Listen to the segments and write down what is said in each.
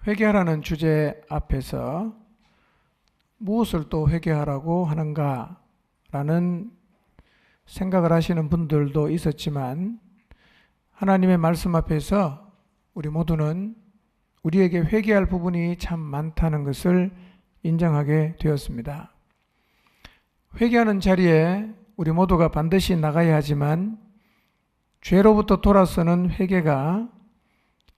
회개하라는 주제 앞에서 무엇을 또 회개하라고 하는가 라는 생각을 하시는 분들도 있었지만, 하나님의 말씀 앞에서 우리 모두는 우리에게 회개할 부분이 참 많다는 것을 인정하게 되었습니다. 회개하는 자리에 우리 모두가 반드시 나가야 하지만, 죄로부터 돌아서는 회개가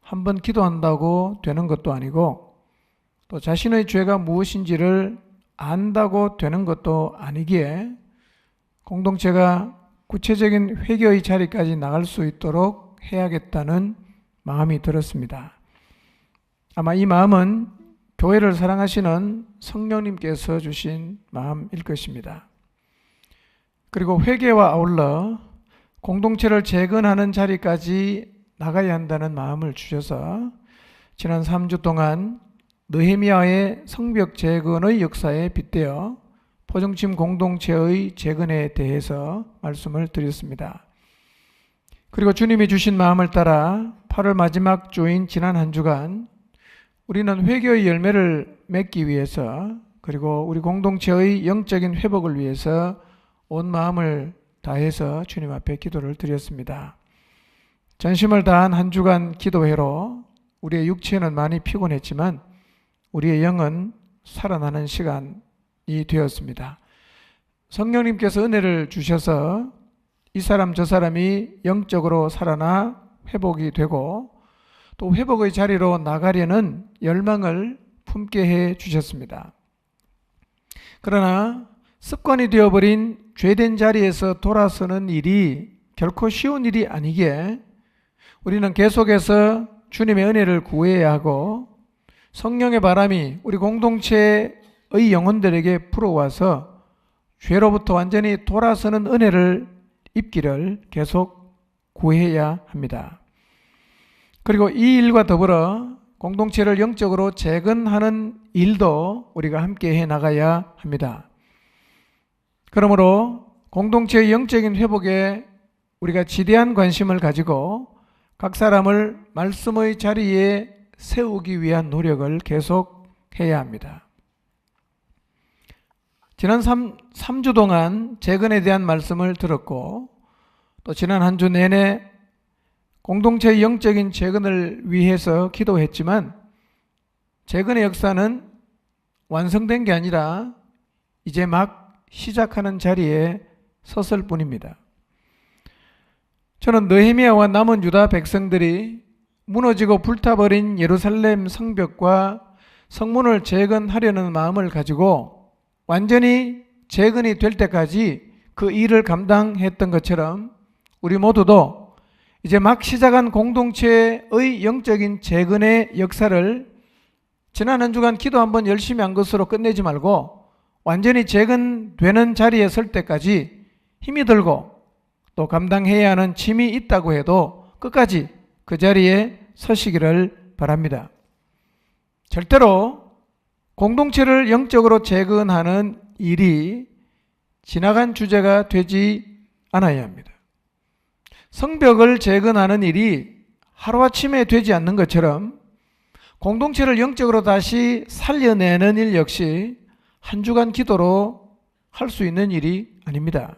한번 기도한다고 되는 것도 아니고, 또 자신의 죄가 무엇인지를 안다고 되는 것도 아니기에 공동체가 구체적인 회개의 자리까지 나갈 수 있도록 해야겠다는 마음이 들었습니다. 아마 이 마음은 교회를 사랑하시는 성령님께서 주신 마음일 것입니다. 그리고 회개와 아울러 공동체를 재건하는 자리까지 나가야 한다는 마음을 주셔서 지난 3주 동안 느헤미야의 성벽 재건의 역사에 빗대어 포정침 공동체의 재건에 대해서 말씀을 드렸습니다. 그리고 주님이 주신 마음을 따라 8월 마지막 주인 지난 한 주간 우리는 회개의 열매를 맺기 위해서, 그리고 우리 공동체의 영적인 회복을 위해서 온 마음을 다해서 주님 앞에 기도를 드렸습니다. 전심을 다한 한 주간 기도회로 우리의 육체는 많이 피곤했지만 우리의 영은 살아나는 시간이 되었습니다. 성령님께서 은혜를 주셔서 이 사람 저 사람이 영적으로 살아나 회복이 되고, 또 회복의 자리로 나가려는 열망을 품게 해 주셨습니다. 그러나 습관이 되어버린 죄된 자리에서 돌아서는 일이 결코 쉬운 일이 아니기에 우리는 계속해서 주님의 은혜를 구해야 하고, 성령의 바람이 우리 공동체의 영혼들에게 불어와서 죄로부터 완전히 돌아서는 은혜를 입기를 계속 구해야 합니다. 그리고 이 일과 더불어 공동체를 영적으로 재건하는 일도 우리가 함께 해 나가야 합니다. 그러므로 공동체의 영적인 회복에 우리가 지대한 관심을 가지고 각 사람을 말씀의 자리에 세우기 위한 노력을 계속해야 합니다. 지난 3주 동안 재건에 대한 말씀을 들었고, 또 지난 한 주 내내 공동체의 영적인 재건을 위해서 기도했지만, 재건의 역사는 완성된 게 아니라 이제 막 시작하는 자리에 섰을 뿐입니다. 저는 느헤미야와 남은 유다 백성들이 무너지고 불타버린 예루살렘 성벽과 성문을 재건하려는 마음을 가지고 완전히 재건이 될 때까지 그 일을 감당했던 것처럼 우리 모두도 이제 막 시작한 공동체의 영적인 재건의 역사를 지난 한 주간 기도 한번 열심히 한 것으로 끝내지 말고 완전히 재건되는 자리에 설 때까지 힘이 들고 또 감당해야 하는 짐이 있다고 해도 끝까지 그 자리에 서시기를 바랍니다. 절대로 공동체를 영적으로 재건하는 일이 지나간 주제가 되지 않아야 합니다. 성벽을 재건하는 일이 하루아침에 되지 않는 것처럼 공동체를 영적으로 다시 살려내는 일 역시 한 주간 기도로 할 수 있는 일이 아닙니다.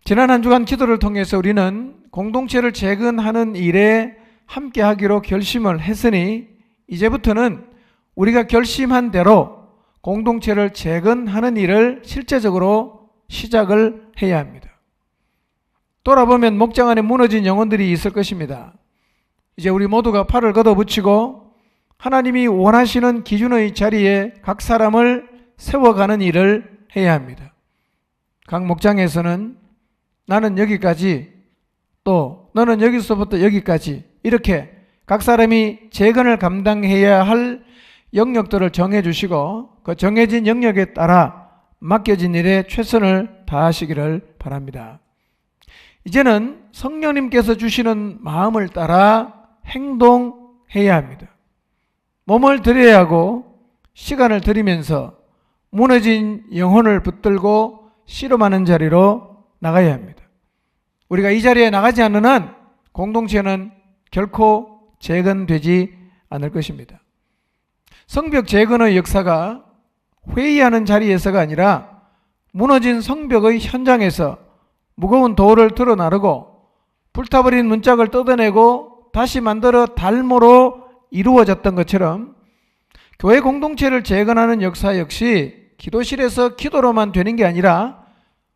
지난 한 주간 기도를 통해서 우리는 공동체를 재건하는 일에 함께 하기로 결심을 했으니 이제부터는 우리가 결심한 대로 공동체를 재건하는 일을 실제적으로 시작을 해야 합니다. 돌아보면 목장 안에 무너진 영혼들이 있을 것입니다. 이제 우리 모두가 팔을 걷어붙이고 하나님이 원하시는 기준의 자리에 각 사람을 세워가는 일을 해야 합니다. 각 목장에서는 나는 여기까지, 또 너는 여기서부터 여기까지, 이렇게 각 사람이 재건을 감당해야 할 영역들을 정해주시고 그 정해진 영역에 따라 맡겨진 일에 최선을 다하시기를 바랍니다. 이제는 성령님께서 주시는 마음을 따라 행동해야 합니다. 몸을 들여야 하고 시간을 들이면서 무너진 영혼을 붙들고 씨름하는 자리로 나가야 합니다. 우리가 이 자리에 나가지 않는 한 공동체는 결코 재건되지 않을 것입니다. 성벽 재건의 역사가 회의하는 자리에서가 아니라 무너진 성벽의 현장에서 무거운 돌을 들어 나르고 불타버린 문짝을 뜯어내고 다시 만들어 달모로 이루어졌던 것처럼 교회 공동체를 재건하는 역사 역시 기도실에서 기도로만 되는 게 아니라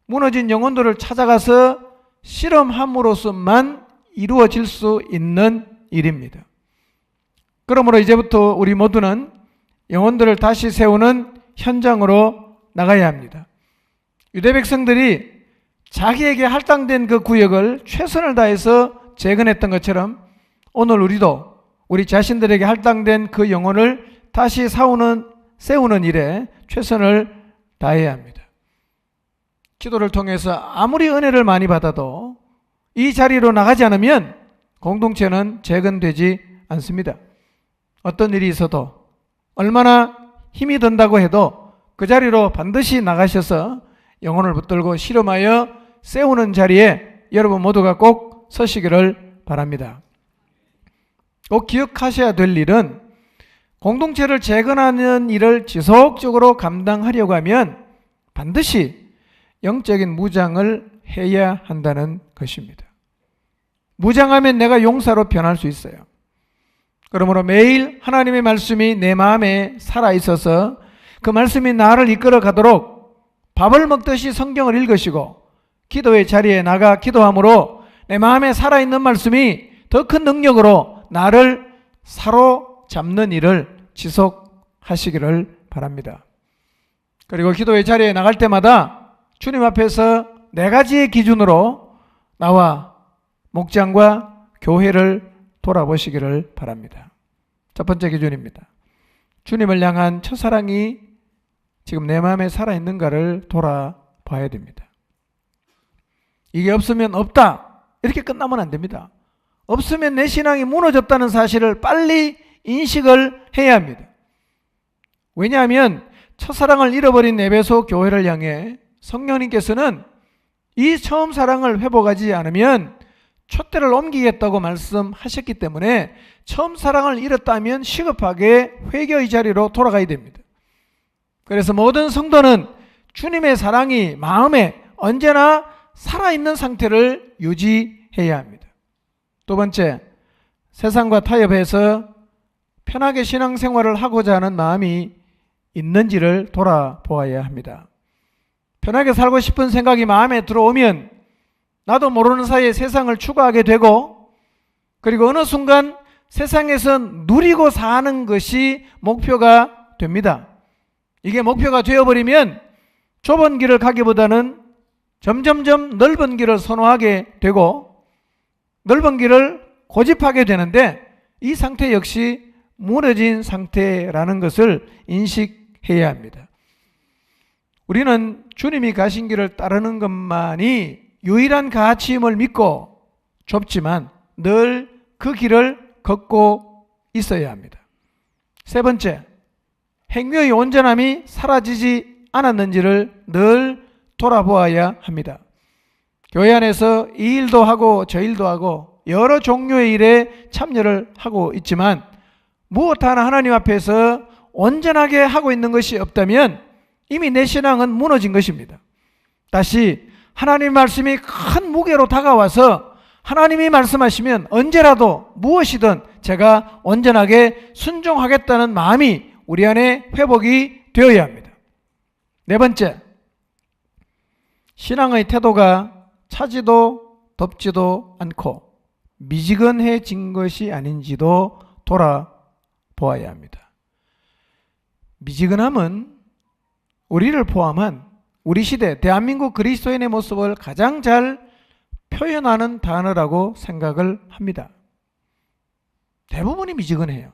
무너진 영혼들을 찾아가서 실험함으로써만 이루어질 수 있는 일입니다. 그러므로 이제부터 우리 모두는 영혼들을 다시 세우는 현장으로 나가야 합니다. 유대 백성들이 자기에게 할당된 그 구역을 최선을 다해서 재건했던 것처럼 오늘 우리도 우리 자신들에게 할당된 그 영혼을 다시 세우는 일에 최선을 다해야 합니다. 기도를 통해서 아무리 은혜를 많이 받아도 이 자리로 나가지 않으면 공동체는 재건되지 않습니다. 어떤 일이 있어도 얼마나 힘이 든다고 해도 그 자리로 반드시 나가셔서 영혼을 붙들고 실험하여 세우는 자리에 여러분 모두가 꼭 서시기를 바랍니다. 꼭 기억하셔야 될 일은 공동체를 재건하는 일을 지속적으로 감당하려고 하면 반드시 영적인 무장을 해야 한다는 것입니다. 무장하면 내가 용사로 변할 수 있어요. 그러므로 매일 하나님의 말씀이 내 마음에 살아있어서 그 말씀이 나를 이끌어 가도록 밥을 먹듯이 성경을 읽으시고 기도의 자리에 나가 기도함으로 내 마음에 살아있는 말씀이 더 큰 능력으로 나를 사로잡는 일을 지속하시기를 바랍니다. 그리고 기도의 자리에 나갈 때마다 주님 앞에서 네 가지의 기준으로 나와 목장과 교회를 돌아보시기를 바랍니다. 첫 번째 기준입니다. 주님을 향한 첫사랑이 지금 내 마음에 살아있는가를 돌아봐야 됩니다. 이게 없으면 없다 이렇게 끝나면 안 됩니다. 없으면 내 신앙이 무너졌다는 사실을 빨리 인식을 해야 합니다. 왜냐하면 첫사랑을 잃어버린 에베소 교회를 향해 성령님께서는 이 처음 사랑을 회복하지 않으면 촛대를 옮기겠다고 말씀하셨기 때문에 처음 사랑을 잃었다면 시급하게 회개의 자리로 돌아가야 됩니다. 그래서 모든 성도는 주님의 사랑이 마음에 언제나 살아있는 상태를 유지해야 합니다. 두 번째, 세상과 타협해서 편하게 신앙생활을 하고자 하는 마음이 있는지를 돌아보아야 합니다. 편하게 살고 싶은 생각이 마음에 들어오면 나도 모르는 사이에 세상을 추구하게 되고 그리고 어느 순간 세상에서 누리고 사는 것이 목표가 됩니다. 이게 목표가 되어버리면 좁은 길을 가기보다는 점점점 넓은 길을 선호하게 되고 넓은 길을 고집하게 되는데 이 상태 역시 무너진 상태라는 것을 인식해야 합니다. 우리는 주님이 가신 길을 따르는 것만이 유일한 가치임을 믿고 좁지만 늘 그 길을 걷고 있어야 합니다. 세 번째, 행위의 온전함이 사라지지 않았는지를 늘 돌아보아야 합니다. 교회 안에서 이 일도 하고 저 일도 하고 여러 종류의 일에 참여를 하고 있지만 무엇 하나 하나님 앞에서 온전하게 하고 있는 것이 없다면 이미 내 신앙은 무너진 것입니다. 다시 하나님의 말씀이 큰 무게로 다가와서 하나님이 말씀하시면 언제라도 무엇이든 제가 온전하게 순종하겠다는 마음이 우리 안에 회복이 되어야 합니다. 네 번째, 신앙의 태도가 차지도 덥지도 않고 미지근해진 것이 아닌지도 돌아보아야 합니다. 미지근함은 우리를 포함한 우리 시대 대한민국 그리스도인의 모습을 가장 잘 표현하는 단어라고 생각을 합니다. 대부분이 미지근해요.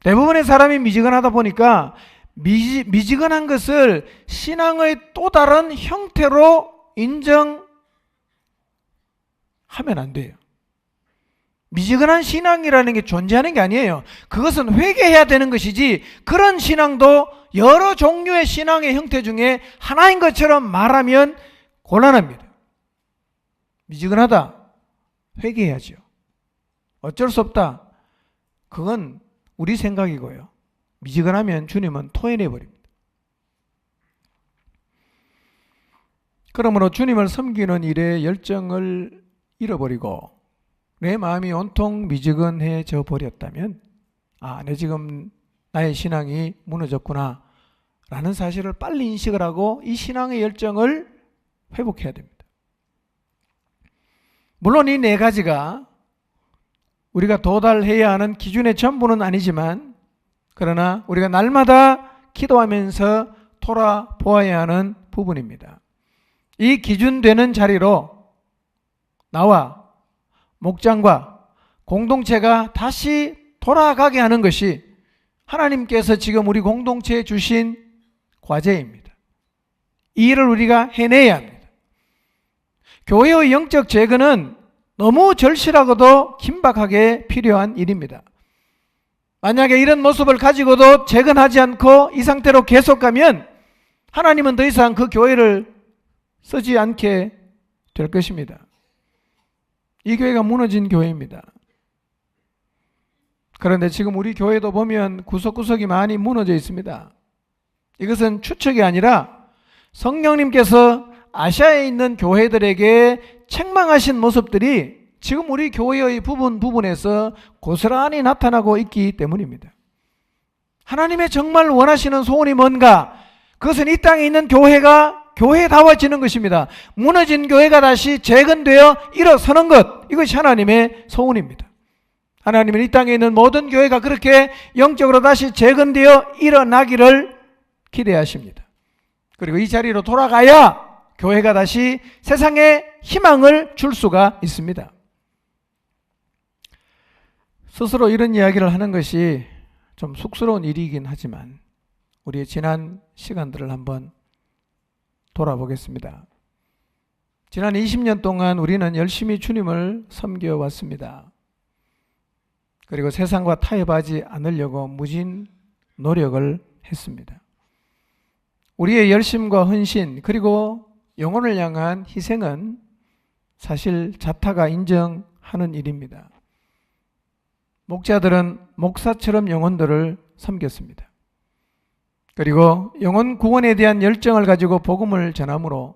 대부분의 사람이 미지근하다 보니까 미지근한 것을 신앙의 또 다른 형태로 인정하면 안 돼요. 미지근한 신앙이라는 게 존재하는 게 아니에요. 그것은 회개해야 되는 것이지 그런 신앙도 여러 종류의 신앙의 형태 중에 하나인 것처럼 말하면 곤란합니다. 미지근하다. 회개해야죠. 어쩔 수 없다. 그건 우리 생각이고요. 미지근하면 주님은 토해내 버립니다. 그러므로 주님을 섬기는 일에 열정을 잃어버리고 내 마음이 온통 미지근해져 버렸다면 내 지금 나의 신앙이 무너졌구나 라는 사실을 빨리 인식을 하고 이 신앙의 열정을 회복해야 됩니다. 물론 이 네 가지가 우리가 도달해야 하는 기준의 전부는 아니지만 그러나 우리가 날마다 기도하면서 돌아보아야 하는 부분입니다. 이 기준되는 자리로 나와 목장과 공동체가 다시 돌아가게 하는 것이 하나님께서 지금 우리 공동체에 주신 과제입니다. 이 일을 우리가 해내야 합니다. 교회의 영적 재건은 너무 절실하고도 긴박하게 필요한 일입니다. 만약에 이런 모습을 가지고도 재건하지 않고 이 상태로 계속 가면 하나님은 더 이상 그 교회를 쓰지 않게 될 것입니다. 이 교회가 무너진 교회입니다. 그런데 지금 우리 교회도 보면 구석구석이 많이 무너져 있습니다. 이것은 추측이 아니라 성령님께서 아시아에 있는 교회들에게 책망하신 모습들이 지금 우리 교회의 부분에서 고스란히 나타나고 있기 때문입니다. 하나님의 정말 원하시는 소원이 뭔가? 그것은 이 땅에 있는 교회가 교회다워지는 것입니다. 무너진 교회가 다시 재건되어 일어서는 것, 이것이 하나님의 소원입니다. 하나님은 이 땅에 있는 모든 교회가 그렇게 영적으로 다시 재건되어 일어나기를 기대하십니다. 그리고 이 자리로 돌아가야 교회가 다시 세상에 희망을 줄 수가 있습니다. 스스로 이런 이야기를 하는 것이 좀 쑥스러운 일이긴 하지만 우리의 지난 시간들을 한번 돌아보겠습니다. 지난 20년 동안 우리는 열심히 주님을 섬겨왔습니다. 그리고 세상과 타협하지 않으려고 무진 노력을 했습니다. 우리의 열심과 헌신 그리고 영혼을 향한 희생은 사실 자타가 인정하는 일입니다. 목자들은 목사처럼 영혼들을 섬겼습니다. 그리고 영혼 구원에 대한 열정을 가지고 복음을 전함으로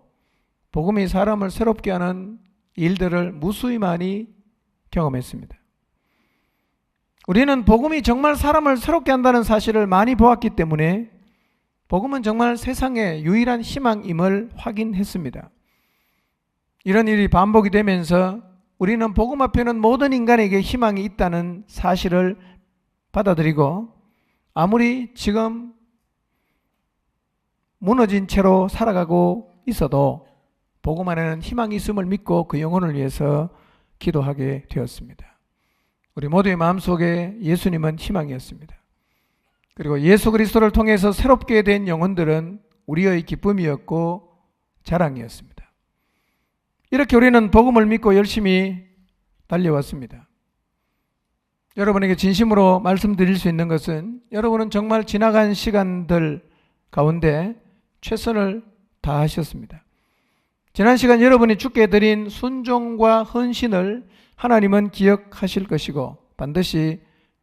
복음이 사람을 새롭게 하는 일들을 무수히 많이 경험했습니다. 우리는 복음이 정말 사람을 새롭게 한다는 사실을 많이 보았기 때문에 복음은 정말 세상의 유일한 희망임을 확인했습니다. 이런 일이 반복이 되면서 우리는 복음 앞에는 모든 인간에게 희망이 있다는 사실을 받아들이고 아무리 지금 무너진 채로 살아가고 있어도 복음 안에는 희망이 있음을 믿고 그 영혼을 위해서 기도하게 되었습니다. 우리 모두의 마음속에 예수님은 희망이었습니다. 그리고 예수 그리스도를 통해서 새롭게 된 영혼들은 우리의 기쁨이었고 자랑이었습니다. 이렇게 우리는 복음을 믿고 열심히 달려왔습니다. 여러분에게 진심으로 말씀드릴 수 있는 것은 여러분은 정말 지나간 시간들 가운데 최선을 다하셨습니다. 지난 시간 여러분이 주께 드린 순종과 헌신을 하나님은 기억하실 것이고 반드시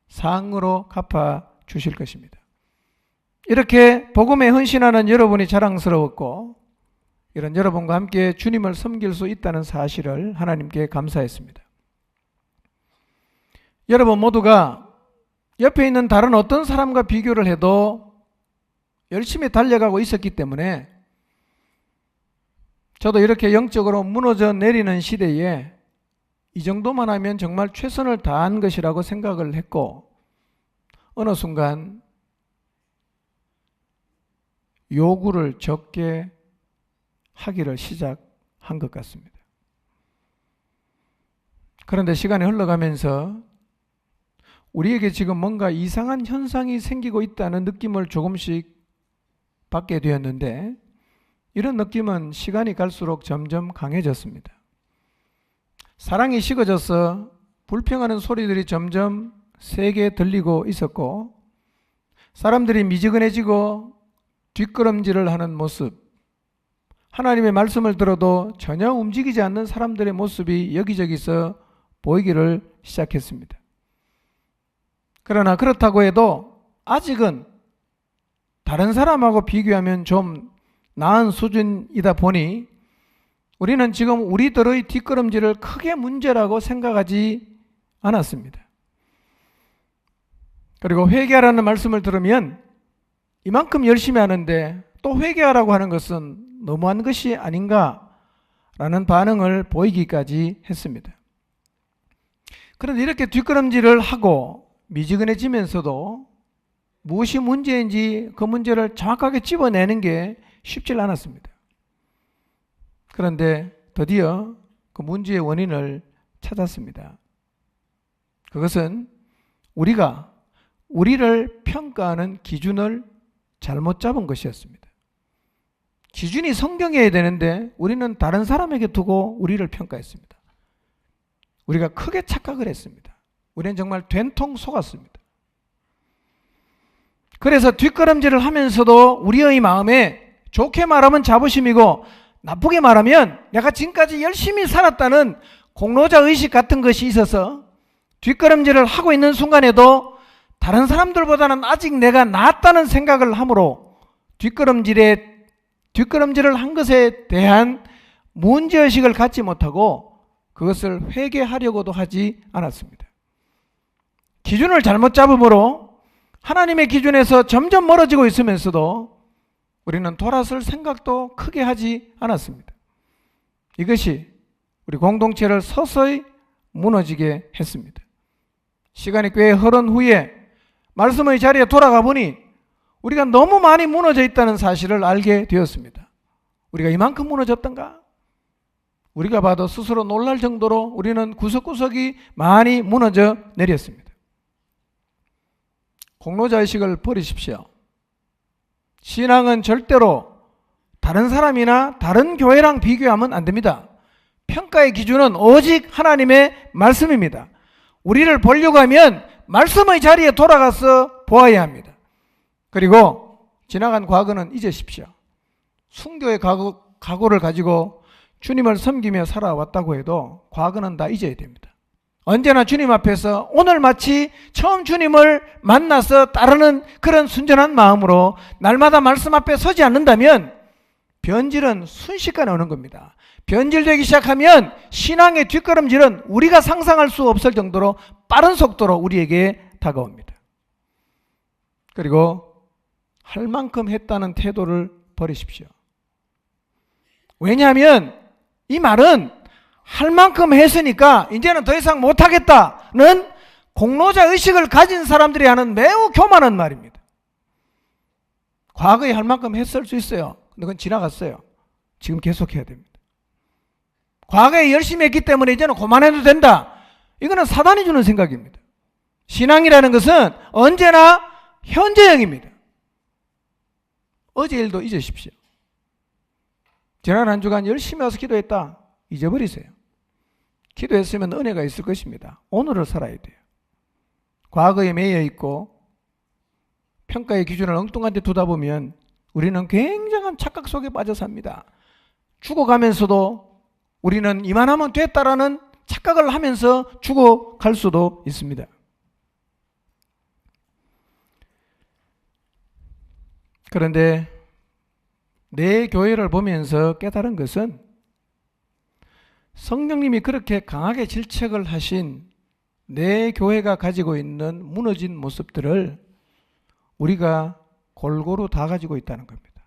상으로 갚아 주실 것입니다. 이렇게 복음에 헌신하는 여러분이 자랑스러웠고 이런 여러분과 함께 주님을 섬길 수 있다는 사실을 하나님께 감사했습니다. 여러분 모두가 옆에 있는 다른 어떤 사람과 비교를 해도 열심히 달려가고 있었기 때문에 저도 이렇게 영적으로 무너져 내리는 시대에 이 정도만 하면 정말 최선을 다한 것이라고 생각을 했고 어느 순간 요구를 적게 하기를 시작한 것 같습니다. 그런데 시간이 흘러가면서 우리에게 지금 뭔가 이상한 현상이 생기고 있다는 느낌을 조금씩 받게 되었는데 이런 느낌은 시간이 갈수록 점점 강해졌습니다. 사랑이 식어져서 불평하는 소리들이 점점 세게 들리고 있었고 사람들이 미지근해지고 뒷걸음질을 하는 모습, 하나님의 말씀을 들어도 전혀 움직이지 않는 사람들의 모습이 여기저기서 보이기를 시작했습니다. 그러나 그렇다고 해도 아직은 다른 사람하고 비교하면 좀 나은 수준이다 보니 우리는 지금 우리들의 뒷걸음질을 크게 문제라고 생각하지 않았습니다. 그리고 회개하라는 말씀을 들으면 이만큼 열심히 하는데 또 회개하라고 하는 것은 너무한 것이 아닌가라는 반응을 보이기까지 했습니다. 그런데 이렇게 뒷걸음질을 하고 미지근해지면서도 무엇이 문제인지 그 문제를 정확하게 집어내는 게 쉽지 않았습니다. 그런데 드디어 그 문제의 원인을 찾았습니다. 그것은 우리가 우리를 평가하는 기준을 잘못 잡은 것이었습니다. 기준이 성경이어야 되는데 우리는 다른 사람에게 두고 우리를 평가했습니다. 우리가 크게 착각을 했습니다. 우리는 정말 된통 속았습니다. 그래서 뒷걸음질을 하면서도 우리의 마음에 좋게 말하면 자부심이고 나쁘게 말하면 내가 지금까지 열심히 살았다는 공로자 의식 같은 것이 있어서 뒷걸음질을 하고 있는 순간에도 다른 사람들보다는 아직 내가 낫다는 생각을 함으로 뒷걸음질을 한 것에 대한 문제의식을 갖지 못하고 그것을 회개하려고도 하지 않았습니다. 기준을 잘못 잡음으로 하나님의 기준에서 점점 멀어지고 있으면서도 우리는 돌아설 생각도 크게 하지 않았습니다. 이것이 우리 공동체를 서서히 무너지게 했습니다. 시간이 꽤 흐른 후에 말씀의 자리에 돌아가 보니 우리가 너무 많이 무너져 있다는 사실을 알게 되었습니다. 우리가 이만큼 무너졌던가? 우리가 봐도 스스로 놀랄 정도로 우리는 구석구석이 많이 무너져 내렸습니다. 공로자의식을 버리십시오. 신앙은 절대로 다른 사람이나 다른 교회랑 비교하면 안 됩니다. 평가의 기준은 오직 하나님의 말씀입니다. 우리를 보려고 하면 말씀의 자리에 돌아가서 보아야 합니다. 그리고 지나간 과거는 잊으십시오. 순교의 각오를 가지고 주님을 섬기며 살아왔다고 해도 과거는 다 잊어야 됩니다. 언제나 주님 앞에서 오늘 마치 처음 주님을 만나서 따르는 그런 순전한 마음으로 날마다 말씀 앞에 서지 않는다면 변질은 순식간에 오는 겁니다. 변질되기 시작하면 신앙의 뒷걸음질은 우리가 상상할 수 없을 정도로 빠른 속도로 우리에게 다가옵니다. 그리고 할 만큼 했다는 태도를 버리십시오. 왜냐하면 이 말은 할 만큼 했으니까 이제는 더 이상 못하겠다는 공로자 의식을 가진 사람들이 하는 매우 교만한 말입니다. 과거에 할 만큼 했을 수 있어요. 근데 그건 지나갔어요. 지금 계속해야 됩니다. 과거에 열심히 했기 때문에 이제는 그만해도 된다. 이거는 사단이 주는 생각입니다. 신앙이라는 것은 언제나 현재형입니다. 어제 일도 잊으십시오. 지난 한 주간 열심히 와서 기도했다. 잊어버리세요. 기도했으면 은혜가 있을 것입니다. 오늘을 살아야 돼요. 과거에 매여 있고 평가의 기준을 엉뚱한 데 두다 보면 우리는 굉장한 착각 속에 빠져 삽니다. 죽어가면서도 우리는 이만하면 됐다라는 착각을 하면서 죽어갈 수도 있습니다. 그런데 내 교회를 보면서 깨달은 것은 성령님이 그렇게 강하게 질책을 하신 내 교회가 가지고 있는 무너진 모습들을 우리가 골고루 다 가지고 있다는 겁니다.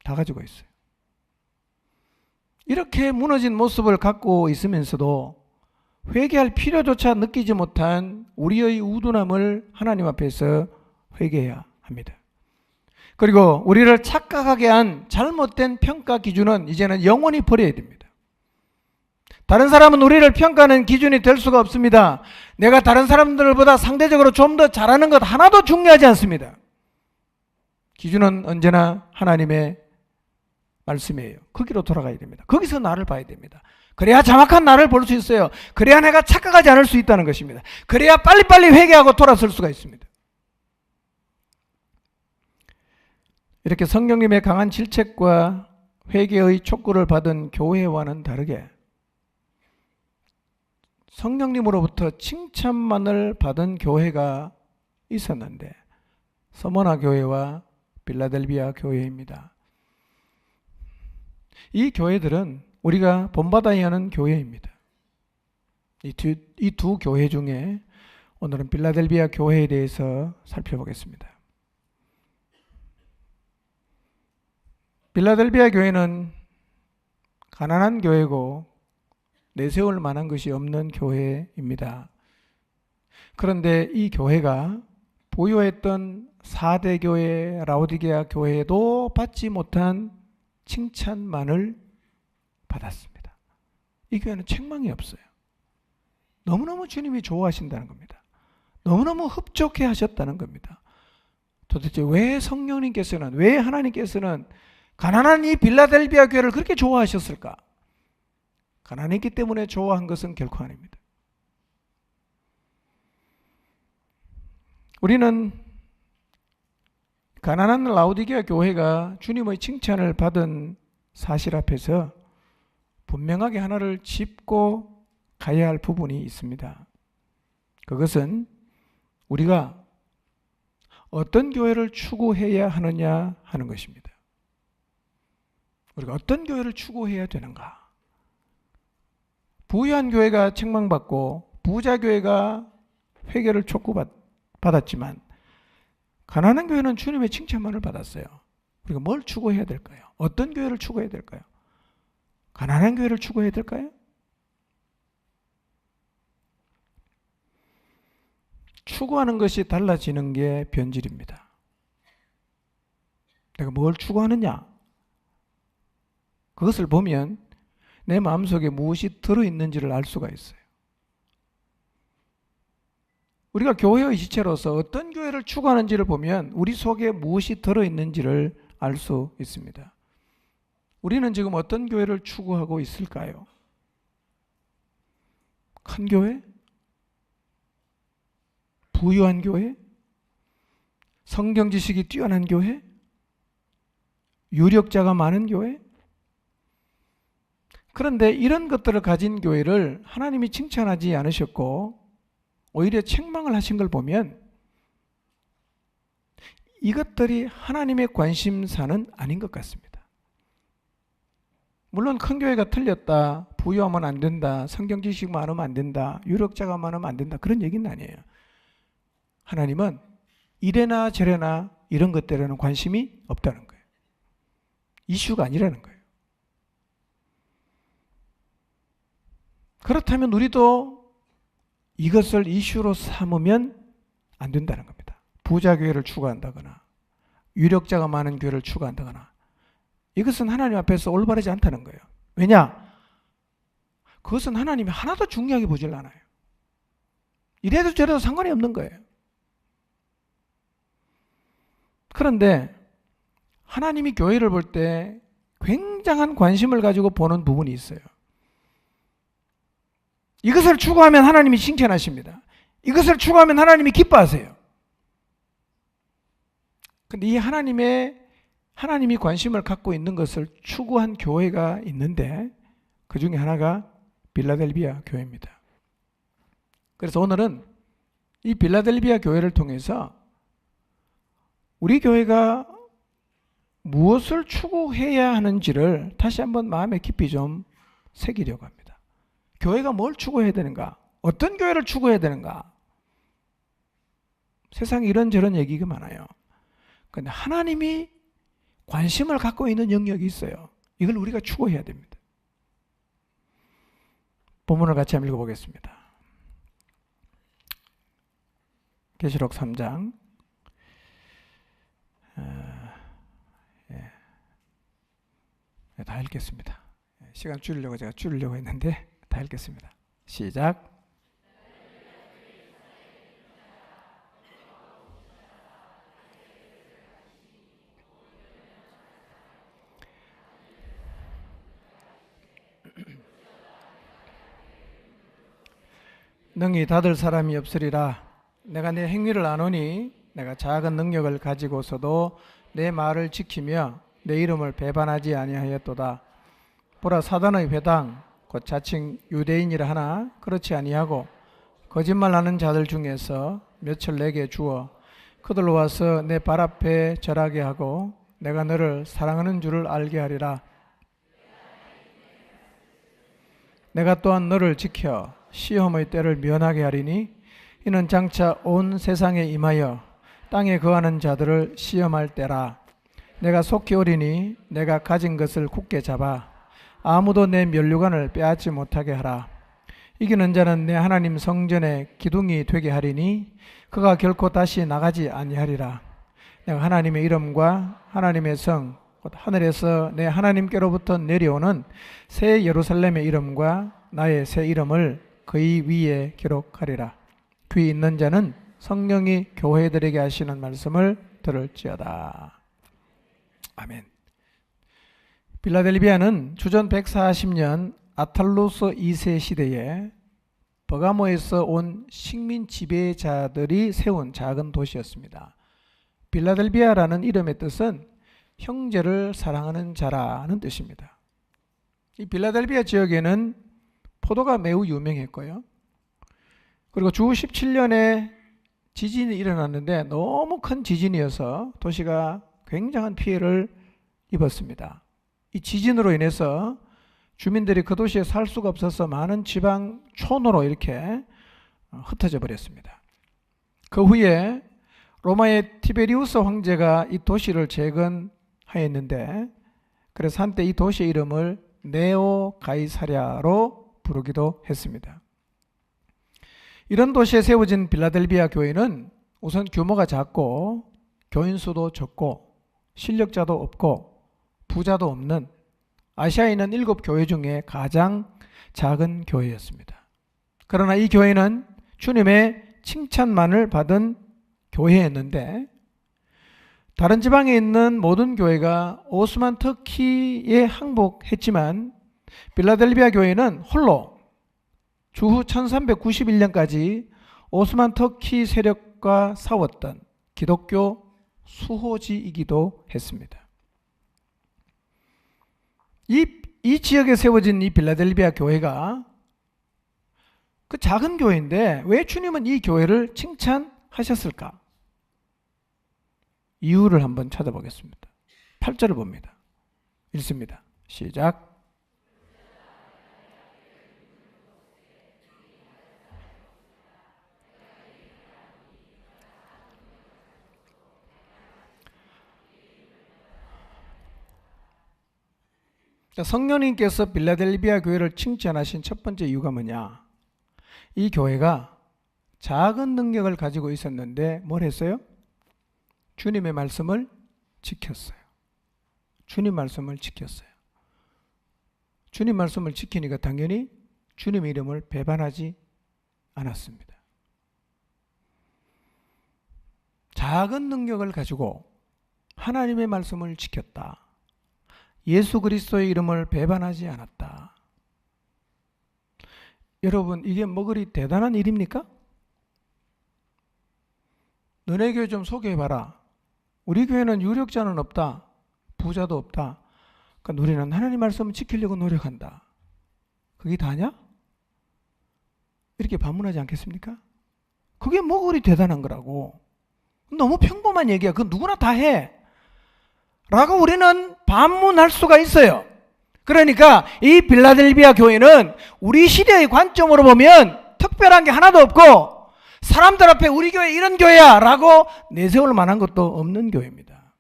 다 가지고 있어요. 이렇게 무너진 모습을 갖고 있으면서도 회개할 필요조차 느끼지 못한 우리의 우둔함을 하나님 앞에서 회개해야 합니다. 그리고 우리를 착각하게 한 잘못된 평가 기준은 이제는 영원히 버려야 됩니다. 다른 사람은 우리를 평가하는 기준이 될 수가 없습니다. 내가 다른 사람들보다 상대적으로 좀 더 잘하는 것 하나도 중요하지 않습니다. 기준은 언제나 하나님의 말씀이에요. 거기로 돌아가야 됩니다. 거기서 나를 봐야 됩니다. 그래야 정확한 나를 볼 수 있어요. 그래야 내가 착각하지 않을 수 있다는 것입니다. 그래야 빨리빨리 회개하고 돌아설 수가 있습니다. 이렇게 성령님의 강한 질책과 회개의 촉구를 받은 교회와는 다르게 성령님으로부터 칭찬만을 받은 교회가 있었는데 서머나 교회와 빌라델비아 교회입니다. 이 교회들은 우리가 본받아야 하는 교회입니다. 이 두 교회 중에 오늘은 빌라델비아 교회에 대해서 살펴보겠습니다. 빌라델비아 교회는 가난한 교회고 내세울 만한 것이 없는 교회입니다. 그런데 이 교회가 보유했던 4대 교회, 라오디게아 교회도 받지 못한 칭찬만을 받았습니다. 이 교회는 책망이 없어요. 너무너무 주님이 좋아하신다는 겁니다. 너무너무 흡족해 하셨다는 겁니다. 도대체 왜 성령님께서는, 왜 하나님께서는 가난한 이 빌라델비아 교회를 그렇게 좋아하셨을까? 가난했기 때문에 좋아한 것은 결코 아닙니다. 우리는 가난한 라오디게아 교회가 주님의 칭찬을 받은 사실 앞에서 분명하게 하나를 짚고 가야 할 부분이 있습니다. 그것은 우리가 어떤 교회를 추구해야 하느냐 하는 것입니다. 우리가 어떤 교회를 추구해야 되는가? 부유한 교회가 책망받고 부자 교회가 회개를 촉구받았지만 가난한 교회는 주님의 칭찬만을 받았어요. 우리가 뭘 추구해야 될까요? 어떤 교회를 추구해야 될까요? 가난한 교회를 추구해야 될까요? 추구하는 것이 달라지는 게 변질입니다. 내가 뭘 추구하느냐? 그것을 보면 내 마음속에 무엇이 들어있는지를 알 수가 있어요. 우리가 교회의 지체로서 어떤 교회를 추구하는지를 보면 우리 속에 무엇이 들어있는지를 알 수 있습니다. 우리는 지금 어떤 교회를 추구하고 있을까요? 큰 교회? 부유한 교회? 성경 지식이 뛰어난 교회? 유력자가 많은 교회? 그런데 이런 것들을 가진 교회를 하나님이 칭찬하지 않으셨고 오히려 책망을 하신 걸 보면 이것들이 하나님의 관심사는 아닌 것 같습니다. 물론 큰 교회가 틀렸다, 부유하면 안 된다, 성경 지식 많으면 안 된다, 유력자가 많으면 안 된다, 그런 얘기는 아니에요. 하나님은 이래나 저래나 이런 것들에는 관심이 없다는 거예요. 이슈가 아니라는 거예요. 그렇다면 우리도 이것을 이슈로 삼으면 안 된다는 겁니다. 부자 교회를 추구한다거나 유력자가 많은 교회를 추구한다거나 이것은 하나님 앞에서 올바르지 않다는 거예요. 왜냐? 그것은 하나님이 하나도 중요하게 보질 않아요. 이래도 저래도 상관이 없는 거예요. 그런데 하나님이 교회를 볼 때 굉장한 관심을 가지고 보는 부분이 있어요. 이것을 추구하면 하나님이 칭찬하십니다. 이것을 추구하면 하나님이 기뻐하세요. 그런데 이 하나님이 관심을 갖고 있는 것을 추구한 교회가 있는데 그 중에 하나가 빌라델비아 교회입니다. 그래서 오늘은 이 빌라델비아 교회를 통해서 우리 교회가 무엇을 추구해야 하는지를 다시 한번 마음에 깊이 좀 새기려고 합니다. 교회가 뭘 추구해야 되는가? 어떤 교회를 추구해야 되는가? 세상에 이런저런 얘기가 많아요. 그런데 하나님이 관심을 갖고 있는 영역이 있어요. 이걸 우리가 추구해야 됩니다. 본문을 같이 한번 읽어보겠습니다. 계시록 3장 다 읽겠습니다. 시간 줄이려고 제가 줄이려고 했는데 다 읽겠습니다. 시작. 능히 닫을 사람이 없으리라. 내가 내 행위를 아노니 내가 작은 능력을 가지고서도 내 말을 지키며 내 이름을 배반하지 아니하였도다. 보라, 사단의 회당 곧 자칭 유대인이라 하나 그렇지 아니하고 거짓말하는 자들 중에서 몇을 내게 주어 그들로 와서 내 발 앞에 절하게 하고 내가 너를 사랑하는 줄을 알게 하리라. 내가 또한 너를 지켜 시험의 때를 면하게 하리니 이는 장차 온 세상에 임하여 땅에 거하는 자들을 시험할 때라. 내가 속히 오리니 내가 가진 것을 굳게 잡아 아무도 내 면류관을 빼앗지 못하게 하라. 이기는 자는 내 하나님 성전의 기둥이 되게 하리니 그가 결코 다시 나가지 아니하리라. 내가 하나님의 이름과 하나님의 성 곧 하늘에서 내 하나님께로부터 내려오는 새 예루살렘의 이름과 나의 새 이름을 그의 위에 기록하리라. 귀 있는 자는 성령이 교회들에게 하시는 말씀을 들을지어다. 아멘. 빌라델비아는 주전 140년 아탈루스 2세 시대에 버가모에서 온 식민 지배자들이 세운 작은 도시였습니다. 빌라델비아라는 이름의 뜻은 형제를 사랑하는 자라는 뜻입니다. 이 빌라델비아 지역에는 포도가 매우 유명했고요. 그리고 주 17년에 지진이 일어났는데 너무 큰 지진이어서 도시가 굉장한 피해를 입었습니다. 이 지진으로 인해서 주민들이 그 도시에 살 수가 없어서 많은 지방 촌으로 이렇게 흩어져 버렸습니다. 그 후에 로마의 티베리우스 황제가 이 도시를 재건하였는데 그래서 한때 이 도시의 이름을 네오 가이사랴로 부르기도 했습니다. 이런 도시에 세워진 빌라델비아 교회는 우선 규모가 작고 교인 수도 적고 실력자도 없고 부자도 없는 아시아에 있는 7교회 중에 가장 작은 교회였습니다. 그러나 이 교회는 주님의 칭찬만을 받은 교회였는데 다른 지방에 있는 모든 교회가 오스만 터키에 항복했지만 빌라델비아 교회는 홀로 주후 1391년까지 오스만 터키 세력과 싸웠던 기독교 수호지이기도 했습니다. 이 지역에 세워진 이 빌라델비아 교회가 그 작은 교회인데 왜 주님은 이 교회를 칭찬하셨을까? 이유를 한번 찾아보겠습니다. 8절을 봅니다. 읽습니다. 시작. 성령님께서 빌라델비아 교회를 칭찬하신 첫 번째 이유가 뭐냐? 이 교회가 작은 능력을 가지고 있었는데 뭘 했어요? 주님의 말씀을 지켰어요. 주님 말씀을 지켰어요. 주님 말씀을 지키니까 당연히 주님의 이름을 배반하지 않았습니다. 작은 능력을 가지고 하나님의 말씀을 지켰다. 예수 그리스도의 이름을 배반하지 않았다. 여러분, 이게 뭐 그리 대단한 일입니까? 너네 교회 좀 소개해봐라. 우리 교회는 유력자는 없다. 부자도 없다. 그러니까 우리는 하나님 말씀을 지키려고 노력한다. 그게 다냐? 이렇게 반문하지 않겠습니까? 그게 뭐 그리 대단한 거라고. 너무 평범한 얘기야. 그건 누구나 다 해. 라고 우리는 반문할 수가 있어요. 그러니까 이 빌라델비아 교회는 우리 시대의 관점으로 보면 특별한 게 하나도 없고 사람들 앞에 우리 교회 이런 교회야 라고 내세울 만한 것도 없는 교회입니다.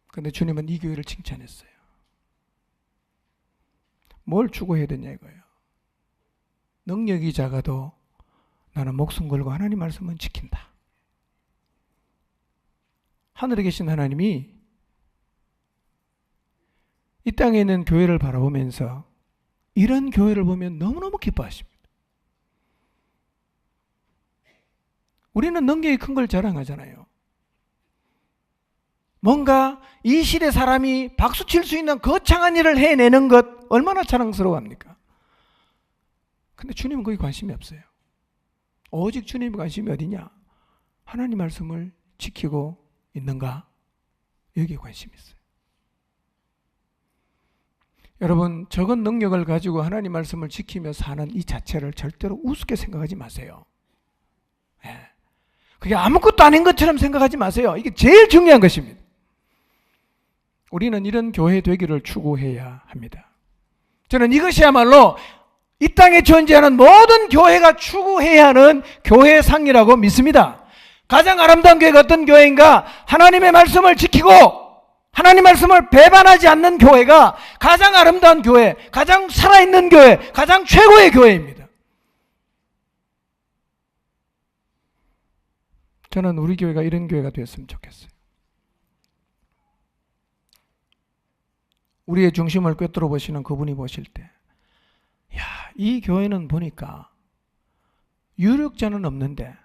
그런데 주님은 이 교회를 칭찬했어요. 뭘 추구해야 되냐 이거예요. 능력이 작아도 나는 목숨 걸고 하나님 말씀은 지킨다. 하늘에 계신 하나님이 이 땅에 있는 교회를 바라보면서 이런 교회를 보면 너무너무 기뻐하십니다. 우리는 능력이 큰 걸 자랑하잖아요. 뭔가 이 시대 사람이 박수 칠 수 있는 거창한 일을 해내는 것 얼마나 자랑스러워합니까? 근데 주님은 거기 관심이 없어요. 오직 주님의 관심이 어디냐? 하나님 말씀을 지키고 있는가? 여기에 관심이 있어요. 여러분, 적은 능력을 가지고 하나님 말씀을 지키며 사는 이 자체를 절대로 우습게 생각하지 마세요. 예. 그게 아무것도 아닌 것처럼 생각하지 마세요. 이게 제일 중요한 것입니다. 우리는 이런 교회 되기를 추구해야 합니다. 저는 이것이야말로 이 땅에 존재하는 모든 교회가 추구해야 하는 교회상이라고 믿습니다. 가장 아름다운 교회가 어떤 교회인가? 하나님의 말씀을 지키고 하나님 말씀을 배반하지 않는 교회가 가장 아름다운 교회, 가장 살아있는 교회, 가장 최고의 교회입니다. 저는 우리 교회가 이런 교회가 되었으면 좋겠어요. 우리의 중심을 꿰뚫어 보시는 그분이 보실 때, 야, 이 교회는 보니까 유력자는 없는데,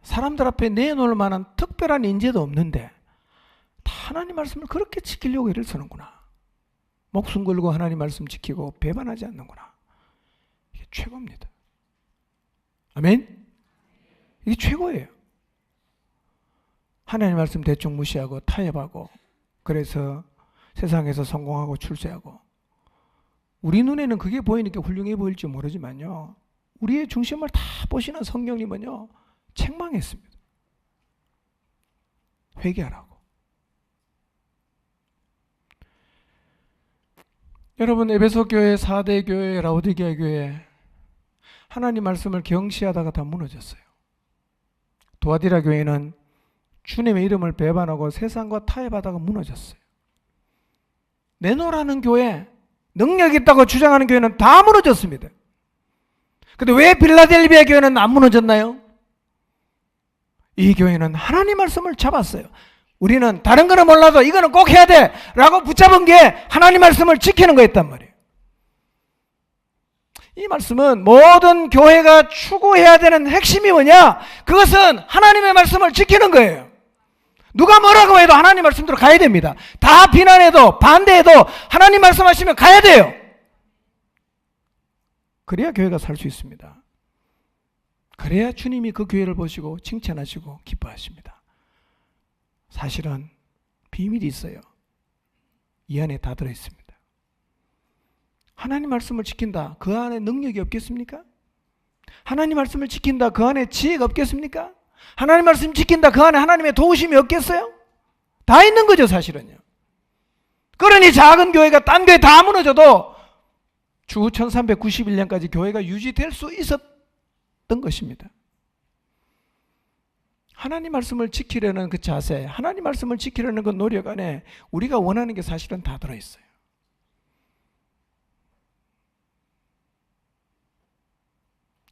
사람들 앞에 내놓을 만한 특별한 인재도 없는데 다 하나님 말씀을 그렇게 지키려고 애를 쓰는구나. 목숨 걸고 하나님 말씀 지키고 배반하지 않는구나. 이게 최고입니다. 아멘? 이게 최고예요. 하나님 말씀 대충 무시하고 타협하고 그래서 세상에서 성공하고 출세하고, 우리 눈에는 그게 보이니까 훌륭해 보일지 모르지만요, 우리의 중심을 다 보시는 성령님은요 책망했습니다. 회개하라고. 여러분, 에베소 교회, 사대 교회, 라오디게아 교회 하나님 말씀을 경시하다가 다 무너졌어요. 도아디라 교회는 주님의 이름을 배반하고 세상과 타협하다가 무너졌어요. 내놓으라는 교회, 능력 있다고 주장하는 교회는 다 무너졌습니다. 근데 왜 빌라델비아 교회는 안 무너졌나요? 이 교회는 하나님 말씀을 잡았어요. 우리는 다른 거는 몰라도 이거는 꼭 해야 돼 라고 붙잡은 게 하나님 말씀을 지키는 거였단 말이에요. 이 말씀은 모든 교회가 추구해야 되는 핵심이 뭐냐? 그것은 하나님의 말씀을 지키는 거예요. 누가 뭐라고 해도 하나님 말씀대로 가야 됩니다. 다 비난해도 반대해도 하나님 말씀하시면 가야 돼요. 그래야 교회가 살 수 있습니다. 그래야 주님이 그 교회를 보시고 칭찬하시고 기뻐하십니다. 사실은 비밀이 있어요. 이 안에 다 들어있습니다. 하나님 말씀을 지킨다, 그 안에 능력이 없겠습니까? 하나님 말씀을 지킨다, 그 안에 지혜가 없겠습니까? 하나님 말씀 지킨다, 그 안에 하나님의 도우심이 없겠어요? 다 있는 거죠, 사실은요. 그러니 작은 교회가 딴 교회 다 무너져도 주 1391년까지 교회가 유지될 수 있었던 것입니다. 하나님 말씀을 지키려는 그 자세, 하나님 말씀을 지키려는 그 노력 안에 우리가 원하는 게 사실은 다 들어있어요.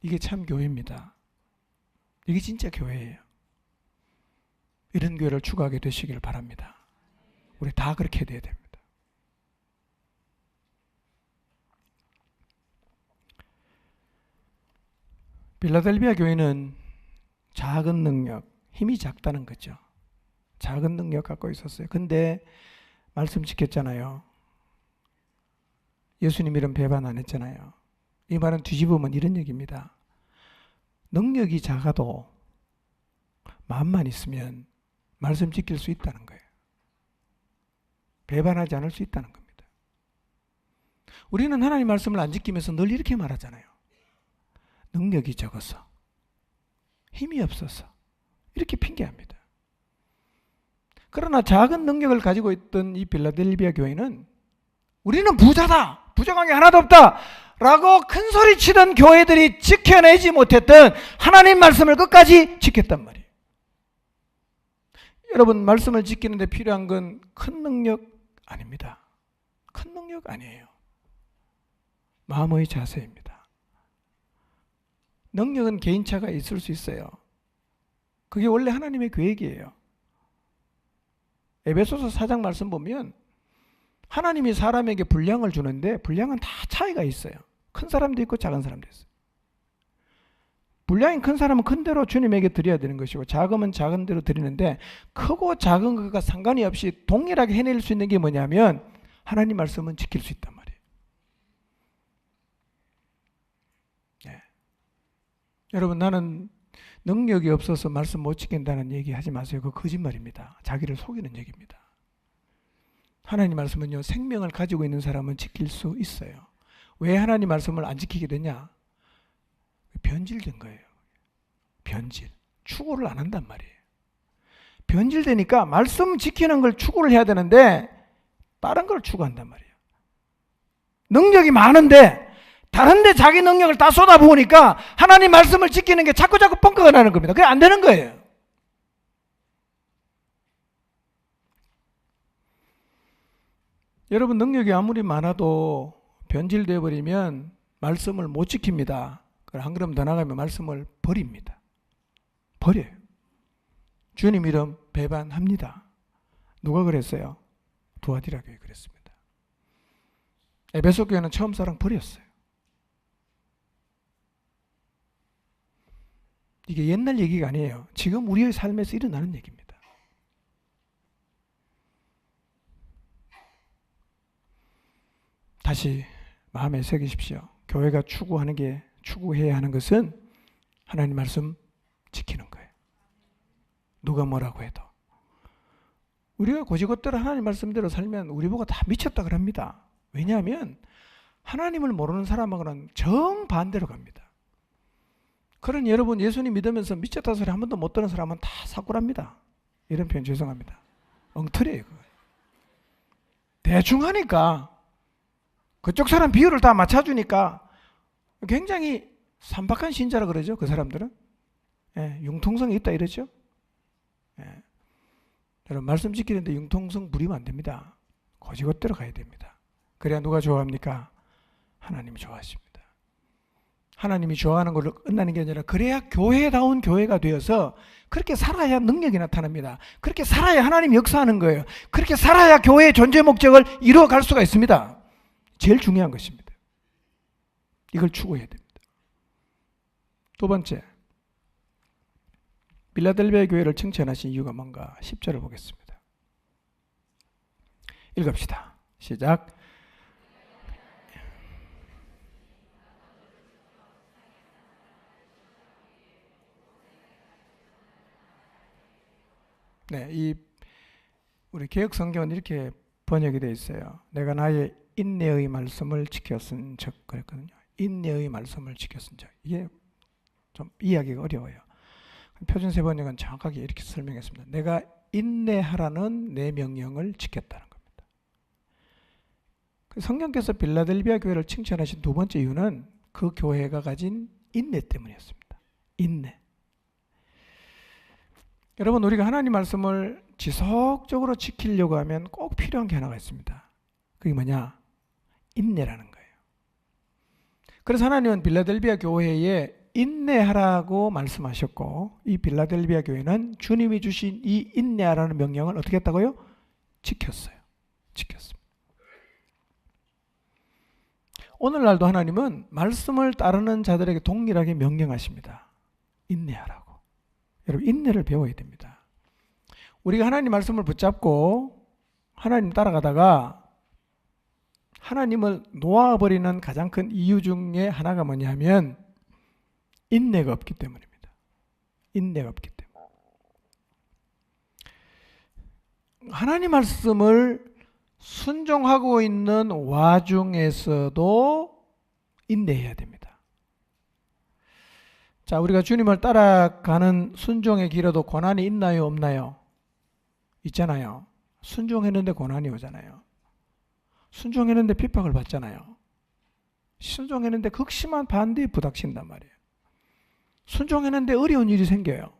이게 참 교회입니다. 이게 진짜 교회예요. 이런 교회를 추구하게 되시길 바랍니다. 우리 다 그렇게 돼야 됩니다. 빌라델비아 교회는 작은 능력, 힘이 작다는 거죠. 작은 능력 갖고 있었어요. 근데 말씀 지켰잖아요. 예수님 이름 배반 안 했잖아요. 이 말은 뒤집으면 이런 얘기입니다. 능력이 작아도 마음만 있으면 말씀 지킬 수 있다는 거예요. 배반하지 않을 수 있다는 겁니다. 우리는 하나님 말씀을 안 지키면서 늘 이렇게 말하잖아요. 능력이 적어서, 힘이 없어서, 이렇게 핑계합니다. 그러나 작은 능력을 가지고 있던 이 빌라델비아 교회는 우리는 부자다, 부족한 게 하나도 없다 라고 큰 소리 치던 교회들이 지켜내지 못했던 하나님 말씀을 끝까지 지켰단 말이에요. 여러분, 말씀을 지키는데 필요한 건 큰 능력 아닙니다. 큰 능력 아니에요. 마음의 자세입니다. 능력은 개인차가 있을 수 있어요. 그게 원래 하나님의 계획이에요. 에베소서 4장 말씀 보면 하나님이 사람에게 분량을 주는데 분량은 다 차이가 있어요. 큰 사람도 있고 작은 사람도 있어요. 분량이 큰 사람은 큰 대로 주님에게 드려야 되는 것이고, 작으면 작은 대로 드리는데, 크고 작은 것과 상관이 없이 동일하게 해낼 수 있는 게 뭐냐면 하나님 말씀은 지킬 수 있단 말이에요. 네. 여러분, 나는 능력이 없어서 말씀 못 지킨다는 얘기 하지 마세요. 그거 거짓말입니다. 자기를 속이는 얘기입니다. 하나님 말씀은요, 생명을 가지고 있는 사람은 지킬 수 있어요. 왜 하나님 말씀을 안 지키게 되냐? 변질된 거예요. 변질. 추구를 안 한단 말이에요. 변질되니까 말씀 지키는 걸 추구를 해야 되는데 다른 걸 추구한단 말이에요. 능력이 많은데 다른 데 자기 능력을 다 쏟아부으니까 하나님 말씀을 지키는 게 자꾸 뻥커가 나는 겁니다. 그게 안 되는 거예요. 여러분, 능력이 아무리 많아도 변질되어 버리면 말씀을 못 지킵니다. 한 걸음 더 나가면 말씀을 버립니다. 버려요. 주님 이름 배반합니다. 누가 그랬어요? 두아디라 교회 그랬습니다. 에베소 교회는 처음 사랑 버렸어요. 이게 옛날 얘기가 아니에요. 지금 우리의 삶에서 일어나는 얘기입니다. 다시 마음에 새기십시오. 교회가 추구해야 하는 것은 하나님 말씀 지키는 거예요. 누가 뭐라고 해도. 우리가 고지것대로 하나님 말씀대로 살면 우리 보고 다 미쳤다 그럽니다. 왜냐하면 하나님을 모르는 사람하고는 정반대로 갑니다. 그런 여러분, 예수님 믿으면서 미쳤다 소리 한 번도 못 들은 사람은 다 사꾸랍니다. 이런 표현 죄송합니다. 엉터리예요. 그거. 대충 하니까 그쪽 사람 비율을 다 맞춰주니까 굉장히 산박한 신자라 그러죠. 그 사람들은. 예, 융통성이 있다 이러죠. 예. 여러분, 말씀 지키는데 융통성 부리면 안 됩니다. 고지것대로 가야 됩니다. 그래야 누가 좋아합니까? 하나님이 좋아하십니다. 하나님이 좋아하는 걸로 끝나는 게 아니라 그래야 교회다운 교회가 되어서 그렇게 살아야 능력이 나타납니다. 그렇게 살아야 하나님이 역사하는 거예요. 그렇게 살아야 교회의 존재 목적을 이루어갈 수가 있습니다. 제일 중요한 것입니다. 이걸 추구해야 됩니다. 두 번째, 빌라델비아 교회를 칭찬하신 이유가 뭔가 10절을 보겠습니다. 읽읍시다. 시작. 네, 우리 개혁 성경은 이렇게 번역이 되어 있어요. 내가 나의 인내의 말씀을 지켰은 적 그랬거든요. 인내의 말씀을 지켰은 적. 이게 좀 이해하기가 어려워요. 표준세 번역은 정확하게 이렇게 설명했습니다. 내가 인내하라는 내 명령을 지켰다는 겁니다. 성령께서 빌라델비아 교회를 칭찬하신 두 번째 이유는 그 교회가 가진 인내 때문이었습니다. 인내. 여러분, 우리가 하나님 말씀을 지속적으로 지키려고 하면 꼭 필요한 게 하나가 있습니다. 그게 뭐냐? 인내라는 거예요. 그래서 하나님은 빌라델비아 교회에 인내하라고 말씀하셨고, 이 빌라델비아 교회는 주님이 주신 이 인내하라는 명령을 어떻게 했다고요? 지켰어요. 지켰습니다. 오늘날도 하나님은 말씀을 따르는 자들에게 동일하게 명령하십니다. 인내하라고. 여러분, 인내를 배워야 됩니다. 우리가 하나님 말씀을 붙잡고 하나님 따라가다가 하나님을 놓아버리는 가장 큰 이유 중에 하나가 뭐냐면 인내가 없기 때문입니다. 인내가 없기 때문에. 하나님 말씀을 순종하고 있는 와중에서도 인내해야 됩니다. 자, 우리가 주님을 따라가는 순종의 길에도 고난이 있나요, 없나요? 있잖아요. 순종했는데 고난이 오잖아요. 순종했는데 핍박을 받잖아요. 순종했는데 극심한 반대에 부닥친단 말이에요. 순종했는데 어려운 일이 생겨요.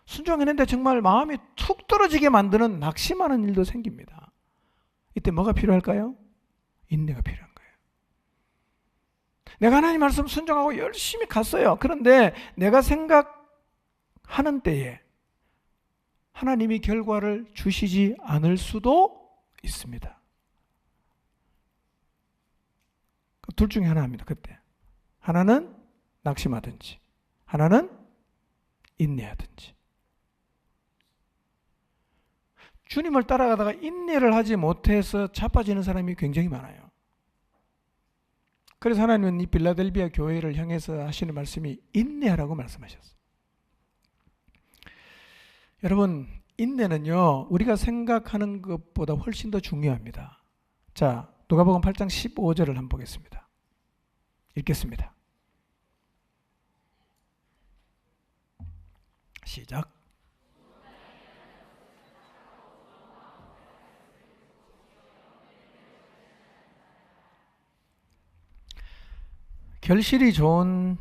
순종했는데 정말 마음이 툭 떨어지게 만드는 낙심하는 일도 생깁니다. 이때 뭐가 필요할까요? 인내가 필요한 거예요. 내가 하나님 말씀 순종하고 열심히 갔어요. 그런데 내가 생각하는 때에 하나님이 결과를 주시지 않을 수도 있습니다. 둘 중에 하나입니다. 그때 하나는 낙심하든지 하나는 인내하든지. 주님을 따라가다가 인내를 하지 못해서 자빠지는 사람이 굉장히 많아요. 그래서 하나님은 이 빌라델비아 교회를 향해서 하시는 말씀이 인내하라고 말씀하셨어요. 여러분, 인내는요, 우리가 생각하는 것보다 훨씬 더 중요합니다. 자, 누가복음 8장 15절을 한번 보겠습니다. 읽겠습니다. 시작. 결실이 좋은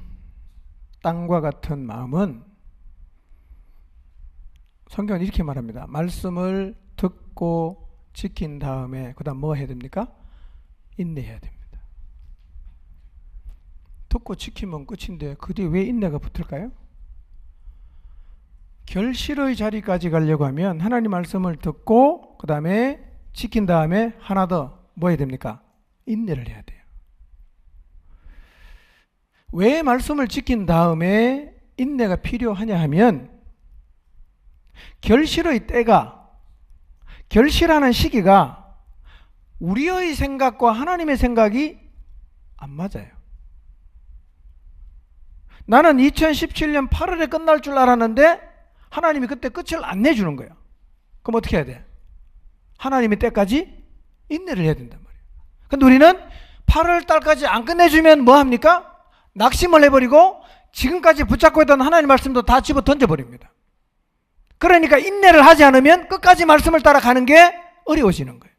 땅과 같은 마음은 성경은 이렇게 말합니다. 말씀을 듣고 지킨 다음에 그 다음 뭐 해야 됩니까? 인내해야 됩니다. 듣고 지키면 끝인데 그 뒤에 왜 인내가 붙을까요? 결실의 자리까지 가려고 하면 하나님 말씀을 듣고 그 다음에 지킨 다음에 하나 더 뭐 해야 됩니까? 인내를 해야 돼요. 왜 말씀을 지킨 다음에 인내가 필요하냐 하면 결실의 때가, 결실하는 시기가 우리의 생각과 하나님의 생각이 안 맞아요. 나는 2017년 8월에 끝날 줄 알았는데 하나님이 그때 끝을 안 내주는 거예요. 그럼 어떻게 해야 돼? 하나님의 때까지 인내를 해야 된단 말이에요. 근데 우리는 8월 달까지 안 끝내주면 뭐 합니까? 낙심을 해버리고 지금까지 붙잡고 있던 하나님 말씀도 다 집어 던져버립니다. 그러니까 인내를 하지 않으면 끝까지 말씀을 따라가는 게 어려워지는 거예요.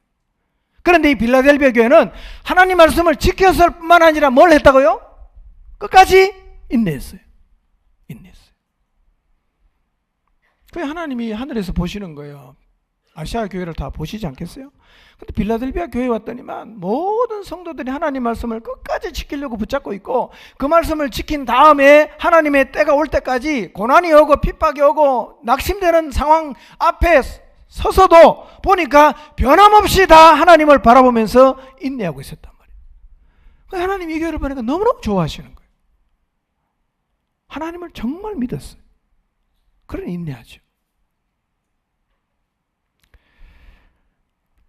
그런데 이 빌라델비아 교회는 하나님 말씀을 지켰을 뿐만 아니라 뭘 했다고요? 끝까지 인내했어요. 인내했어요. 그게 하나님이 하늘에서 보시는 거예요. 아시아 교회를 다 보시지 않겠어요? 근데 빌라델비아 교회에 왔더니만 모든 성도들이 하나님 말씀을 끝까지 지키려고 붙잡고 있고 그 말씀을 지킨 다음에 하나님의 때가 올 때까지 고난이 오고 핍박이 오고 낙심되는 상황 앞에 서서도 보니까 변함없이 다 하나님을 바라보면서 인내하고 있었단 말이에요. 하나님이 이 교회를 보니까 너무너무 좋아하시는 거예요. 하나님을 정말 믿었어요. 그러니 인내하죠.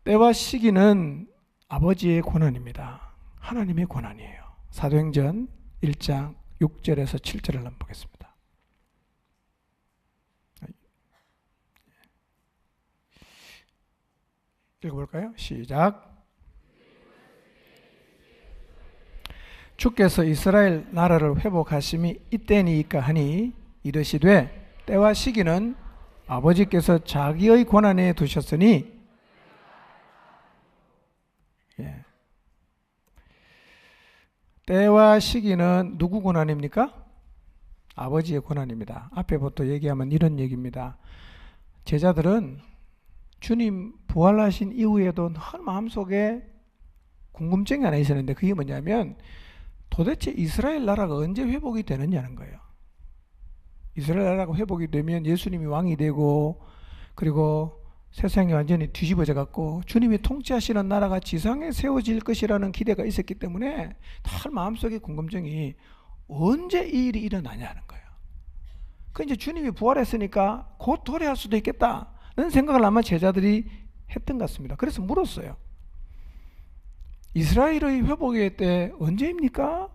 때와 시기는 아버지의 권한입니다. 하나님의 권한이에요. 사도행전 1장 6절에서 7절을 한번 보겠습니다. 읽어볼까요? 시작. 주께서 이스라엘 나라를 회복하심이 이때니까 하니 이르시되 때와 시기는 아버지께서 자기의 권한에 두셨으니 때와 시기는 누구 권한입니까? 아버지의 권한입니다. 앞에부터 얘기하면 이런 얘기입니다. 제자들은 주님 부활하신 이후에도 늘 마음속에 궁금증이 하나 있었는데 그게 뭐냐면 도대체 이스라엘 나라가 언제 회복이 되느냐는 거예요. 이스라엘 나라가 회복이 되면 예수님이 왕이 되고 그리고 세상이 완전히 뒤집어져 갖고 주님이 통치하시는 나라가 지상에 세워질 것이라는 기대가 있었기 때문에 늘 마음속에 궁금증이 언제 이 일이 일어나냐는 거예요. 그 이제 주님이 부활했으니까 곧 도래할 수도 있겠다는 생각을 아마 제자들이 했던 것 같습니다. 그래서 물었어요. 이스라엘의 회복의 때 언제입니까?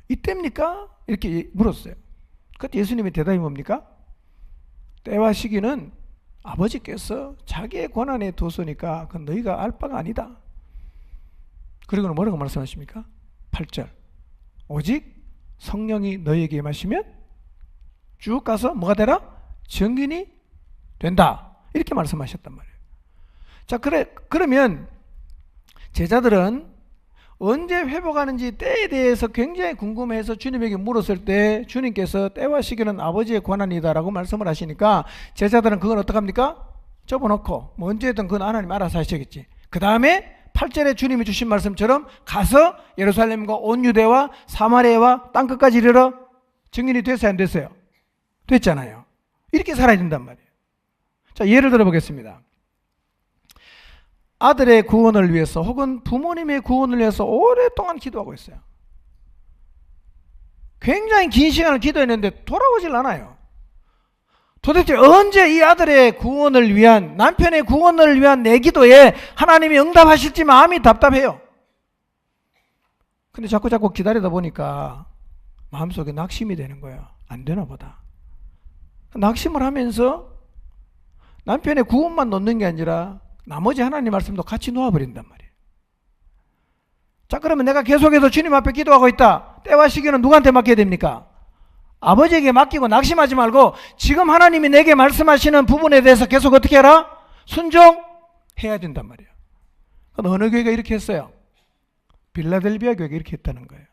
이때입니까? 이렇게 물었어요. 그때 예수님의 대답이 뭡니까? 때와 시기는 아버지께서 자기의 권한에 뒀으니까 그건 너희가 알 바가 아니다. 그리고는 뭐라고 말씀하십니까? 8절. 오직 성령이 너희에게 임하시면 쭉 가서 뭐가 되라? 증인이 된다. 이렇게 말씀하셨단 말이에요. 자, 그러면 제자들은 언제 회복하는지 때에 대해서 굉장히 궁금해서 주님에게 물었을 때 주님께서 때와 시기는 아버지의 권한이다라고 말씀을 하시니까 제자들은 그건 어떡합니까? 접어놓고 뭐 언제든 그건 하나님 알아서 하시겠지. 그 다음에 8절에 주님이 주신 말씀처럼 가서 예루살렘과 온 유대와 사마리아와 땅끝까지 이르러 증인이 됐어요, 안 됐어요? 됐잖아요. 이렇게 살아야 된단 말이에요. 자, 예를 들어 보겠습니다. 아들의 구원을 위해서 혹은 부모님의 구원을 위해서 오랫동안 기도하고 있어요. 굉장히 긴 시간을 기도했는데 돌아오질 않아요. 도대체 언제 이 아들의 구원을 위한, 남편의 구원을 위한 내 기도에 하나님이 응답하실지 마음이 답답해요. 근데 자꾸 기다리다 보니까 마음속에 낙심이 되는 거예요. 안 되나 보다. 낙심을 하면서 남편의 구원만 놓는 게 아니라 나머지 하나님 말씀도 같이 놓아버린단 말이에요. 자, 그러면 내가 계속해서 주님 앞에 기도하고 있다. 때와 시기는 누구한테 맡겨야 됩니까? 아버지에게 맡기고 낙심하지 말고 지금 하나님이 내게 말씀하시는 부분에 대해서 계속 어떻게 해라? 순종해야 된단 말이에요. 어느 교회가 이렇게 했어요? 빌라델비아 교회가 이렇게 했다는 거예요.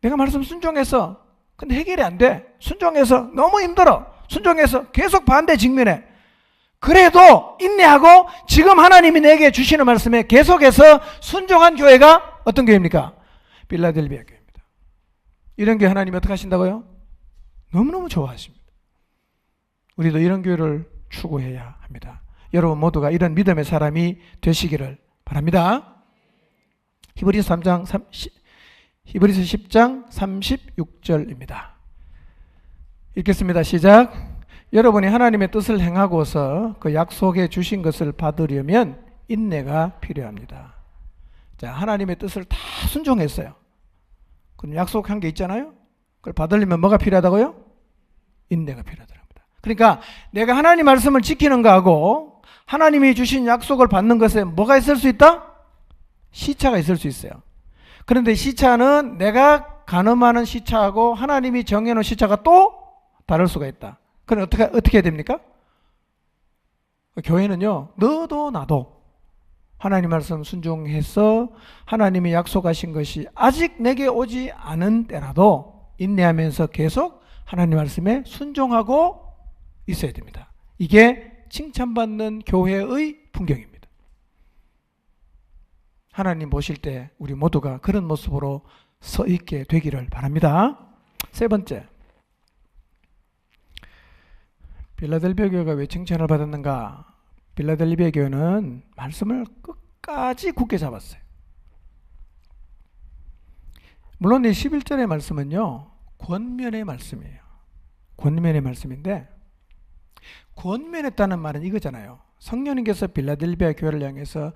내가 말씀 순종했어. 근데 해결이 안 돼. 순종해서 너무 힘들어. 순종해서 계속 반대 직면해. 그래도 인내하고 지금 하나님이 내게 주시는 말씀에 계속해서 순종한 교회가 어떤 교회입니까? 빌라델비아 교회입니다. 이런 교회 하나님이 어떻게 하신다고요? 너무너무 좋아하십니다. 우리도 이런 교회를 추구해야 합니다. 여러분 모두가 이런 믿음의 사람이 되시기를 바랍니다. 히브리서 10장 36절입니다. 읽겠습니다. 시작. 여러분이 하나님의 뜻을 행하고서 그 약속해 주신 것을 받으려면 인내가 필요합니다. 자, 하나님의 뜻을 다 순종했어요. 그럼 약속한 게 있잖아요. 그걸 받으려면 뭐가 필요하다고요? 인내가 필요하더랍니다. 그러니까 내가 하나님 말씀을 지키는 거하고 하나님이 주신 약속을 받는 것에 뭐가 있을 수 있다? 시차가 있을 수 있어요. 그런데 시차는 내가 가늠하는 시차하고 하나님이 정해놓은 시차가 또 다를 수가 있다. 그럼 어떻게 해야 됩니까? 교회는요, 너도 나도 하나님 말씀 순종해서 하나님이 약속하신 것이 아직 내게 오지 않은 때라도 인내하면서 계속 하나님 말씀에 순종하고 있어야 됩니다. 이게 칭찬받는 교회의 풍경입니다. 하나님 보실 때 우리 모두가 그런 모습으로 서 있게 되기를 바랍니다. 세 번째, 빌라델비아 교회가 왜 칭찬을 받았는가? 빌라델비아 교회는 말씀을 끝까지 굳게 잡았어요. 물론 이 11절의 말씀은요, 권면의 말씀이에요. 권면의 말씀인데, 권면했다는 말은 이거잖아요. 성령님께서 빌라델비아 교회를 향해서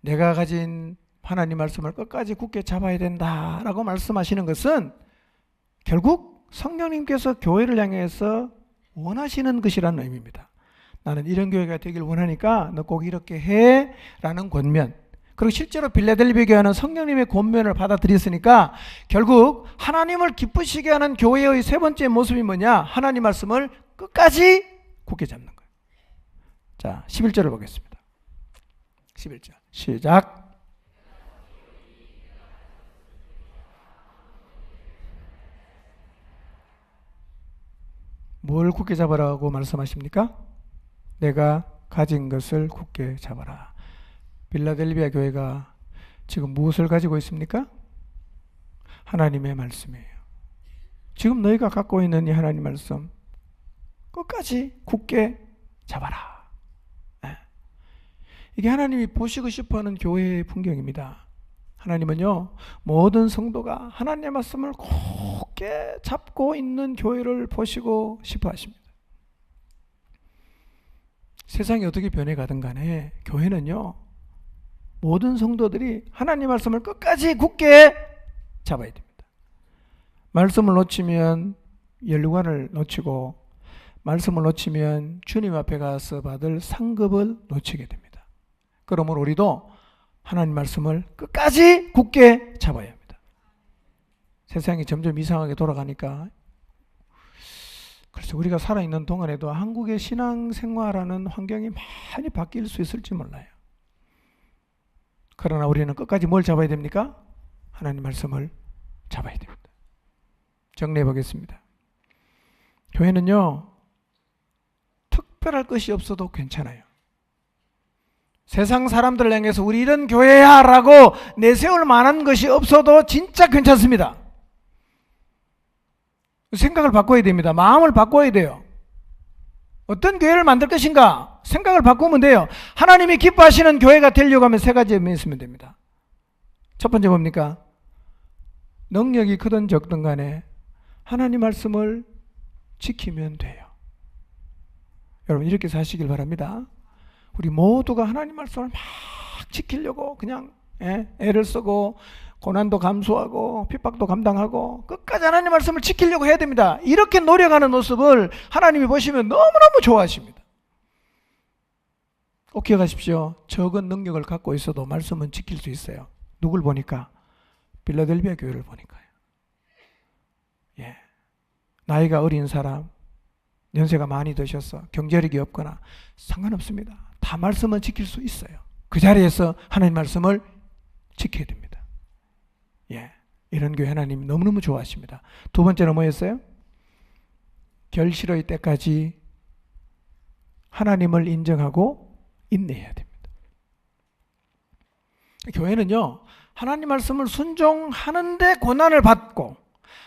내가 가진 하나님 말씀을 끝까지 굳게 잡아야 된다라고 말씀하시는 것은 결국 성령님께서 교회를 향해서 원하시는 것이라는 의미입니다. 나는 이런 교회가 되길 원하니까 너 꼭 이렇게 해 라는 권면. 그리고 실제로 빌라델비아 교회는 성령님의 권면을 받아들였으니까 결국 하나님을 기쁘시게 하는 교회의 세 번째 모습이 뭐냐? 하나님 말씀을 끝까지 굳게 잡는 거예요. 자, 11절을 보겠습니다. 11절 시작. 뭘 굳게 잡으라고 말씀하십니까? 내가 가진 것을 굳게 잡아라. 빌라델비아 교회가 지금 무엇을 가지고 있습니까? 하나님의 말씀이에요. 지금 너희가 갖고 있는 이 하나님 말씀 끝까지 굳게 잡아라. 이게 하나님이 보시고 싶어하는 교회의 풍경입니다. 하나님은요, 모든 성도가 하나님의 말씀을 굳게 잡고 있는 교회를 보시고 싶어 하십니다. 세상이 어떻게 변해가든 간에 교회는요, 모든 성도들이 하나님 말씀을 끝까지 굳게 잡아야 됩니다. 말씀을 놓치면 연류관을 놓치고, 말씀을 놓치면 주님 앞에 가서 받을 상급을 놓치게 됩니다. 그러므로 우리도 하나님 말씀을 끝까지 굳게 잡아야 합니다. 세상이 점점 이상하게 돌아가니까, 그래서 우리가 살아있는 동안에도 한국의 신앙생활하는 환경이 많이 바뀔 수 있을지 몰라요. 그러나 우리는 끝까지 뭘 잡아야 됩니까? 하나님 말씀을 잡아야 됩니다. 정리해 보겠습니다. 교회는요, 특별할 것이 없어도 괜찮아요. 세상 사람들을 향해서 우리 이런 교회야 라고 내세울 만한 것이 없어도 진짜 괜찮습니다. 생각을 바꿔야 됩니다. 마음을 바꿔야 돼요. 어떤 교회를 만들 것인가? 생각을 바꾸면 돼요. 하나님이 기뻐하시는 교회가 되려고 하면 세 가지 있으면 됩니다. 첫 번째 뭡니까? 능력이 크든 적든 간에 하나님 말씀을 지키면 돼요. 여러분 이렇게 사시길 바랍니다. 우리 모두가 하나님 말씀을 막 지키려고 그냥 애를 쓰고 고난도 감수하고 핍박도 감당하고 끝까지 하나님 말씀을 지키려고 해야 됩니다. 이렇게 노력하는 모습을 하나님이 보시면 너무너무 좋아하십니다. 꼭 기억하십시오. 적은 능력을 갖고 있어도 말씀은 지킬 수 있어요. 누굴 보니까? 빌라델비아 교회를 보니까요. 예. 나이가 어린 사람, 연세가 많이 드셔서 경제력이 없거나 상관없습니다. 다 말씀은 지킬 수 있어요. 그 자리에서 하나님 말씀을 지켜야 됩니다. 예. 이런 교회 하나님이 너무너무 좋아하십니다. 두 번째는 뭐였어요? 결실의 때까지 하나님을 인정하고 인내해야 됩니다. 교회는요, 하나님 말씀을 순종하는데 고난을 받고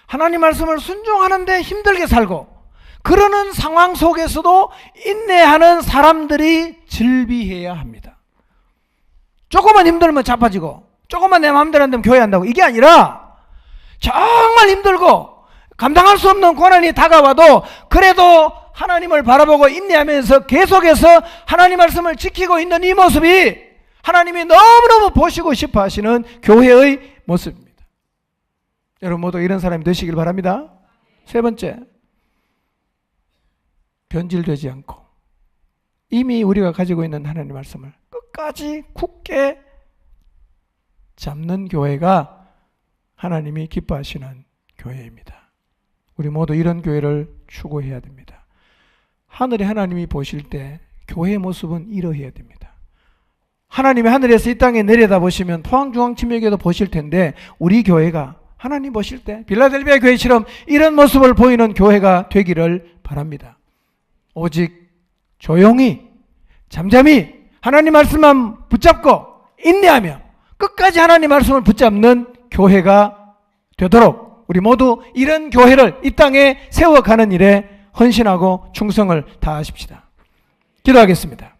하나님 말씀을 순종하는데 힘들게 살고 그러는 상황 속에서도 인내하는 사람들이 즐비해야 합니다. 조금만 힘들면 자빠지고 조금만 내 마음대로 안 되면 교회 한다고 이게 아니라 정말 힘들고 감당할 수 없는 고난이 다가와도 그래도 하나님을 바라보고 인내하면서 계속해서 하나님 말씀을 지키고 있는 이 모습이 하나님이 너무너무 보시고 싶어 하시는 교회의 모습입니다. 여러분 모두 이런 사람이 되시길 바랍니다. 세 번째, 변질되지 않고 이미 우리가 가지고 있는 하나님 말씀을 끝까지 굳게 잡는 교회가 하나님이 기뻐하시는 교회입니다. 우리 모두 이런 교회를 추구해야 됩니다. 하늘에 하나님이 보실 때 교회의 모습은 이러해야 됩니다. 하나님이 하늘에서 이 땅에 내려다보시면 포항중앙침례교회도 보실 텐데 우리 교회가 하나님 보실 때 빌라델비아 교회처럼 이런 모습을 보이는 교회가 되기를 바랍니다. 오직 조용히 잠잠히 하나님 말씀만 붙잡고 인내하며 끝까지 하나님 말씀을 붙잡는 교회가 되도록 우리 모두 이런 교회를 이 땅에 세워가는 일에 헌신하고 충성을 다하십시다. 기도하겠습니다.